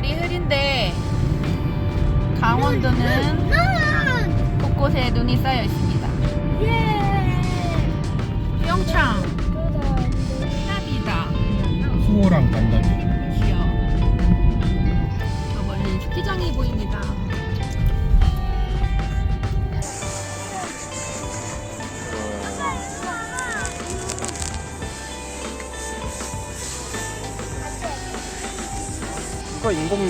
날이 흐린데 강원도는 곳곳에 눈이 쌓여 있습니다. 영창 나비다. 숭어랑 간다미. 귀여워. 저 멀리 스키장이 보입니다. 이거 인공눈.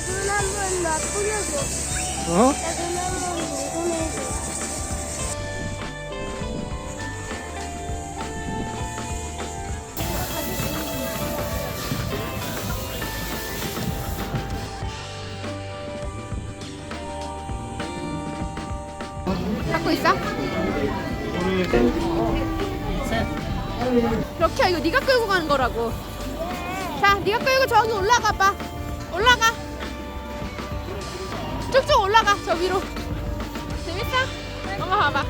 눈 한번 나 뿌려줘. 어? 눈 한번 궁금해줘. 갖고 있어? 럭키야 이거 네가 끌고 가는 거라고. 자 네가 끌고 저기 올라가 봐. 올라가. 쭉쭉 올라가 저 위로. 재밌어? 엄마 봐봐.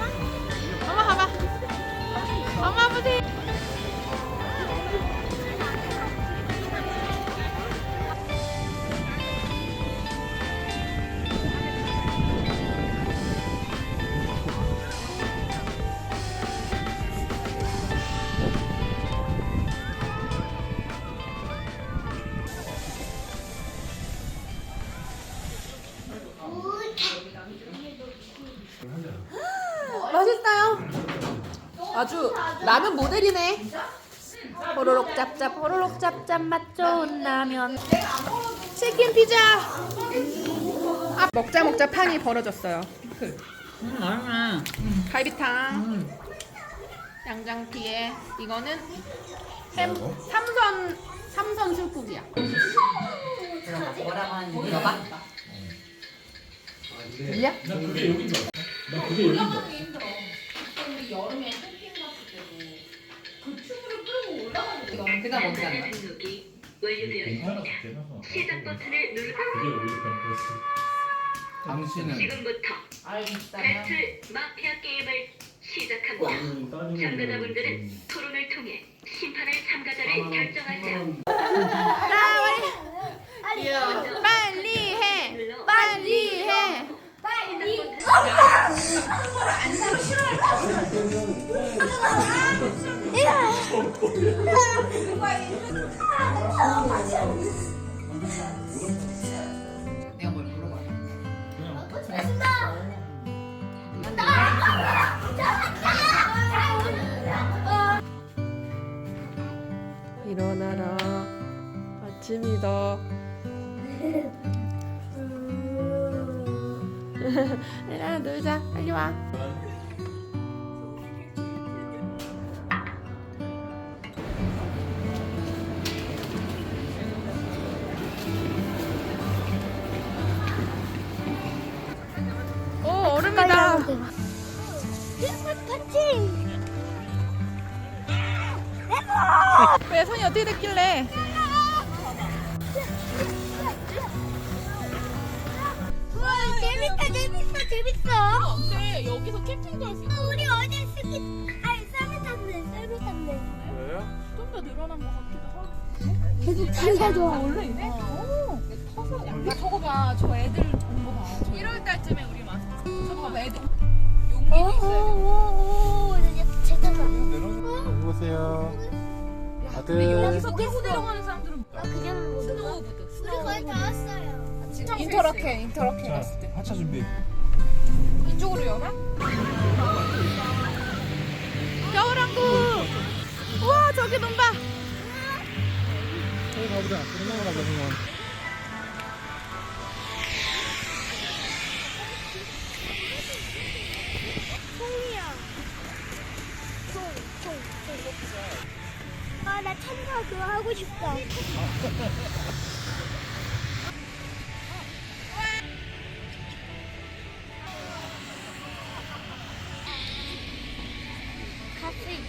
엄마 봐봐. 엄마 보세요. 맛있어요. 아주 라면 모델이네. 호로록 짭짭 호로록 짭짭 맛 좋은 라면. 치킨 피자. 아 먹자 판이 벌어졌어요. 맛있네. 갈비탕. 양장피에 이거는 햄 삼선 술국이야. 뭐라고 하는지 물어봐. 들려? 그 다음 어떻게 하는 거야? 완료되었습니다. 시작 버튼을 누르고 당신은 지금부터 배틀 마피아 게임을 시작합니다. 참가자분들은 토론을 통해 심판할 참가자를 결정하세요. 빨리 해. 눌러 빨리 해. 내가 뭘 물어봐. 일어나라. 아침이다. 일어나 놀자. 빨리 와. 오 얼음이다. 왜 손이 어떻게 됐길래? 우와, 재밌어. 근데 여기서 캠핑도 할 수 있어. 우리 어제 썰매 탔네. 왜요? 좀 더 늘어난 것 같기도 하고. 계속 찾아줘. 원래 있네? 터서 약간 저거 봐. 저 애들 온 거 봐. 1월 달쯤에 우리 맞았어. 저거 봐. 애들 용기도 있어요. 여기 보세요. 근데 아들. 여기서 타고 내려가는 사람들은 그냥 못 스노우보드. 우리 거의 다 왔어요. 인터라켄 자, 갔을 때. 하차 준비. 이쪽으로 여나? 겨울왕국. 우와 저기 눈 봐. 저기 가보자. 그러면 가자, 그러면. 송이야. 송. 아, 나 참가 그거 하고 싶다. 카페.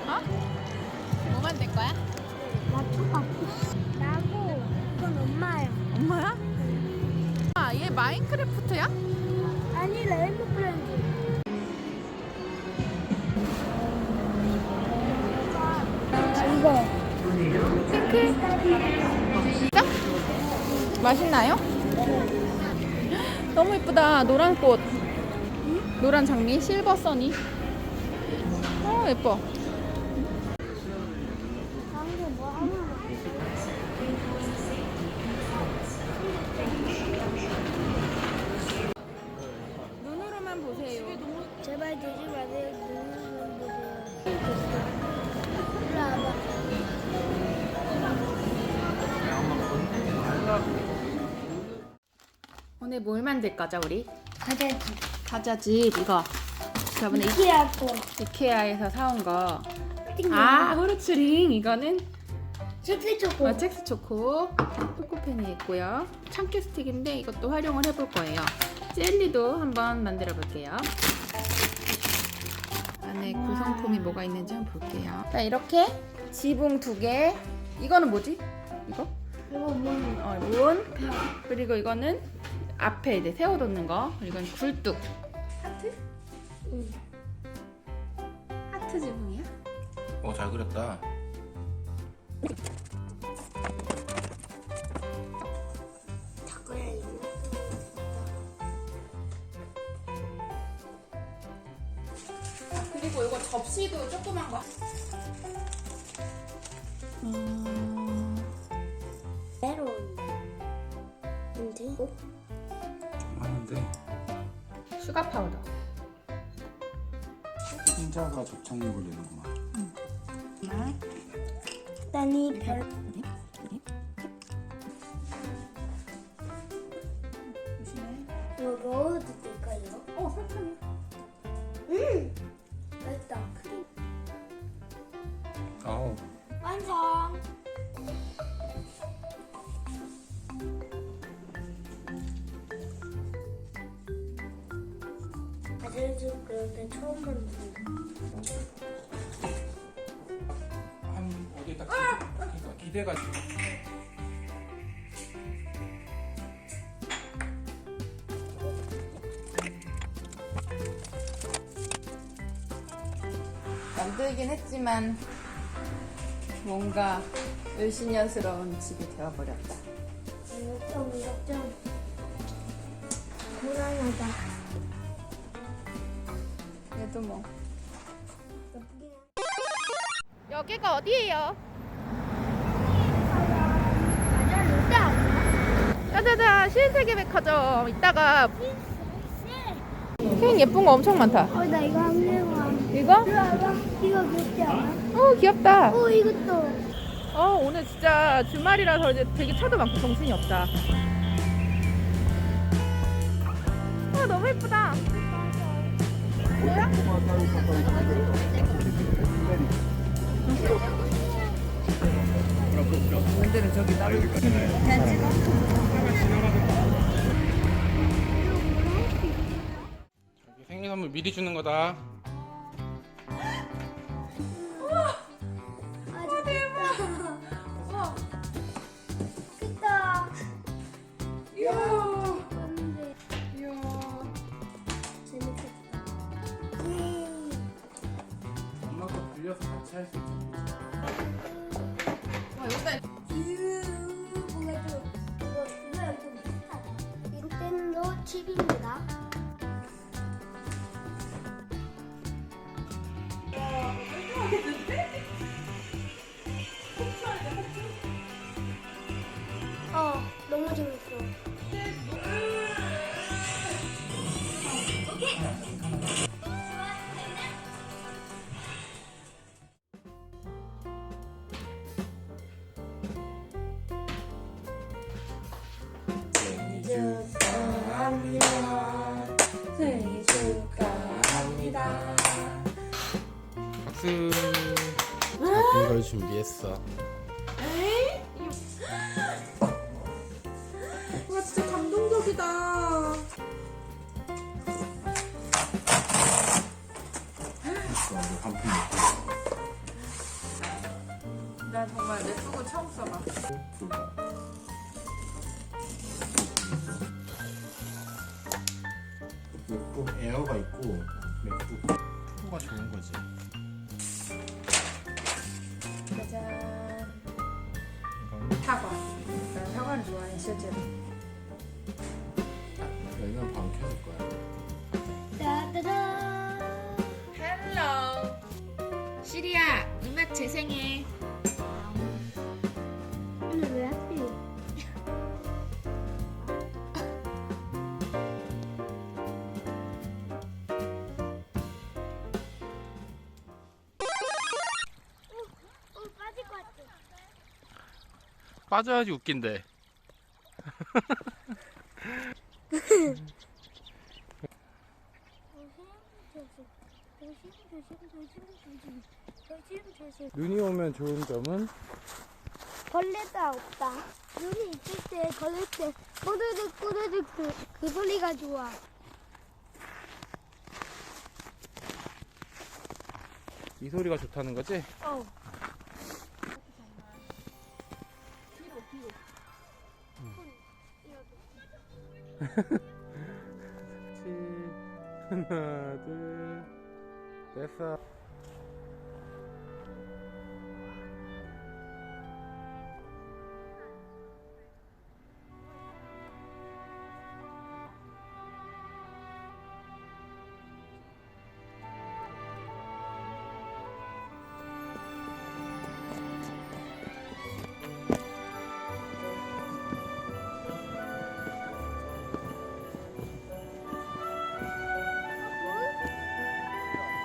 어? 뭐 만들 거야? 나고 이건 엄마야. 엄마야? 아, 얘 마인크래프트야? 아니 레인보 브랜드. 이거 진짜? 맛있나요? 너무 예쁘다. 노란 꽃. 노란 장미, 실버 써니. 예뻐. 방금 뭐 하나. 눈으로만 보세요. 제발 되지 마세요. 눈만 보세요. 일로 와봐. 오늘 뭘 만들 거죠, 우리? 가자지. 과자집 이거. 저번에 이케아 거. 이케아에서 사온 거. 아, 후르츠링. 이거는 잭스 초코. 첵스 초코. 초코펜이 있고요. 참깨 스틱인데 이것도 활용을 해볼 거예요. 젤리도 한번 만들어 볼게요. 안에 구성품이 뭐가 있는지 한번 볼게요. 자, 이렇게 지붕 2개. 이거는 뭐지? 이거? 이거 뭐? 문. 그리고 이거는 앞에 이제 세워놓는 거. 이건 굴뚝. 하트? 응. 하트 지붕이야? 잘 그렸다. 자꾸야 이거. 그리고 이거 접시도 조그만 거. 메론. 뭔데? 많은데 슈가 파우더. 흰자가 접착력을 내는구만. 난이 별. 이거 넣어도 될까 이거? 설탕이야. 맛있다. 아우. 완성. 아저씨 그런데 처음 만든다. 한 어디다 그러니까 기대가. 만들긴 했지만 뭔가 을씨년스러운 집이 되어버렸다. 이거 좀 불안하다. 그래도 뭐. 예쁘긴 여기가 어디예요? 맞아, 롯데 아니야? 짜자자, 신세계백화점. 이따가 케이크 예쁜 거 엄청 많다. 나 이거 할래 와. 이거? 이리 와봐. 이거 귀엽지 않아? 귀엽다. 이것도. 오늘 진짜 주말이라서 이제 되게 차도 많고 정신이 없다. 너무 예쁘다. 뭐야? 오늘은 저기 나를 생일 선물 미리 주는 거다. 아, 대박. 우와. 크다. 이야. 왔는데 이야. 재밌겠다. 엄마 거 빌려서 같이 할 수 있어. 여기다. 뭔가 좀 이거 좀 비슷하다. 닌텐도 칩입니다. 너무 재밌어. 생일 축하합니다. 생일 축하합니다. 박수. 자, 이거 뭘 준비했어? 와 진짜 감동적이다. 나 정말 내 속을 처음 써봐. 맥북 에어가 있고 맥북 프로가 좋은 거지. 짜잔. 이거는 사과. 난 사과를 좋아해 실제로. 여기는 바로 켜줄 거야. 따다다. 헬로. 시리야 음악 재생해. 오늘 왜 하필? 빠질 것 같아. 빠져야지 웃긴데. 조심. 눈이 오면 좋은 점은 벌레가 없다. 눈이 있을 때, 걸릴 때, 꼬드득 그 소리가 좋아. 이 소리가 좋다는 거지? 어. 하나, 둘, 됐어.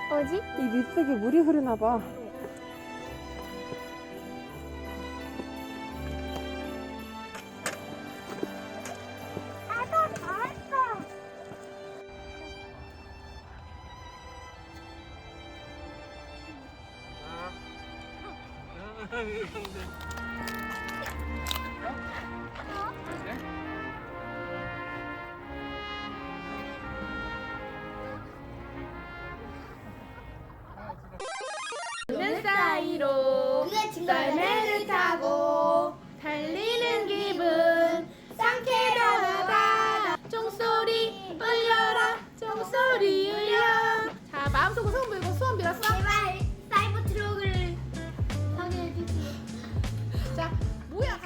뭐지? 이 밑속에 물이 흐르나 봐. 나도 다 했어. 는 사이로 썰매를 타고 달리는 기분 상쾌하다. 종소리 울려라 종소리 울려. 자 마음속으로 소원 빌고 소원 빌었어? 제발 사이버 트럭을 타게 해주세요. 자 뭐야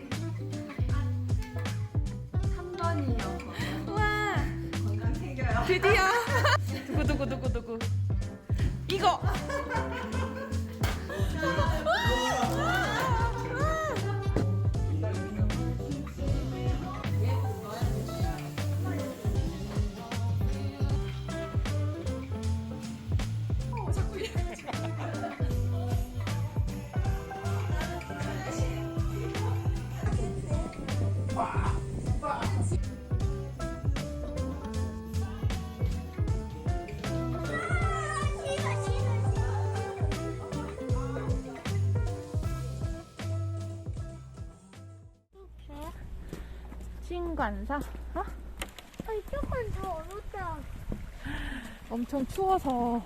3번이요. 우와 건강 챙겨요. 드디어 두구두구두구두구 이거 신관사 어? 이쪽은 더 어렵다. 엄청 추워서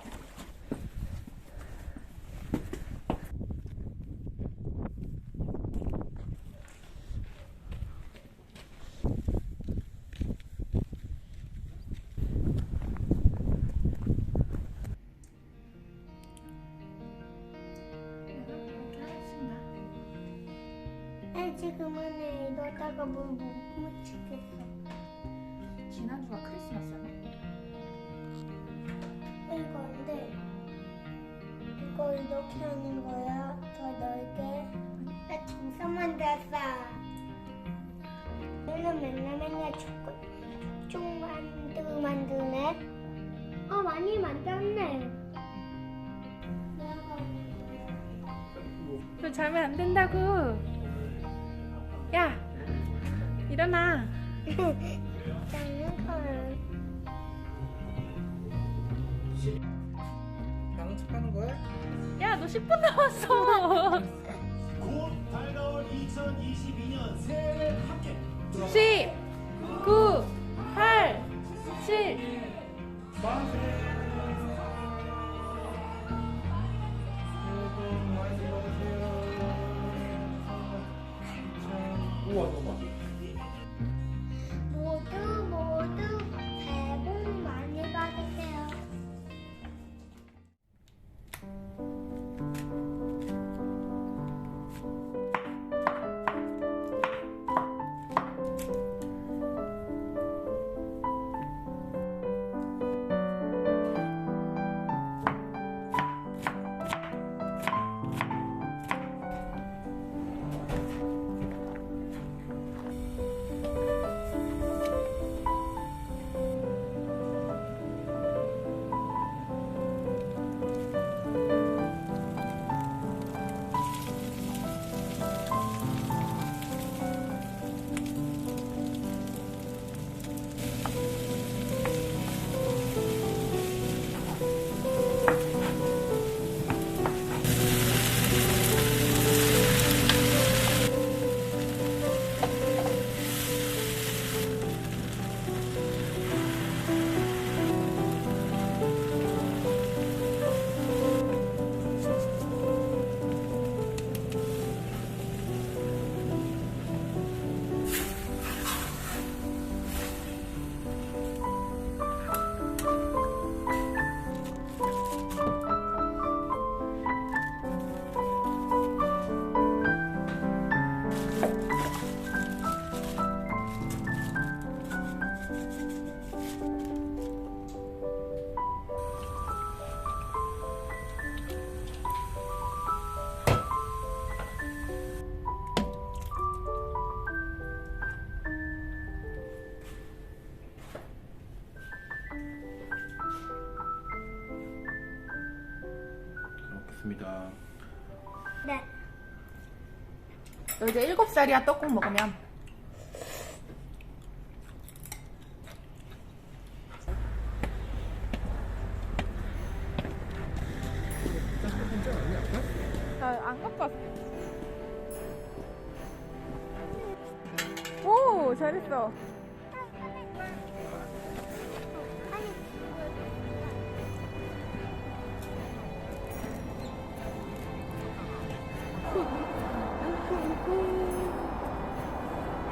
지금은 이러다가 못 묻히겠어. 지난주가 크리스마스였네. 이건데 이거 이렇게 하는 거야. 더 넓게. 나 중성 만들었어. 맨날 총 만드네. 많이 만들었네. 너 자면 안 된다고. 야 일어나. 작는 걸. 방금 척하는 거야? 야 너 10분 남았어. 10, 9, 8, 7. 우와 너무 모두 모두 새해 복 많이 받으세요. 잘 먹겠습니다. 네. 너 이제 7살이야, 떡국 먹으면. 안 갖고 왔어. 오, 잘했어.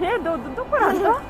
얘, 너 눈 똑바로 안 떠?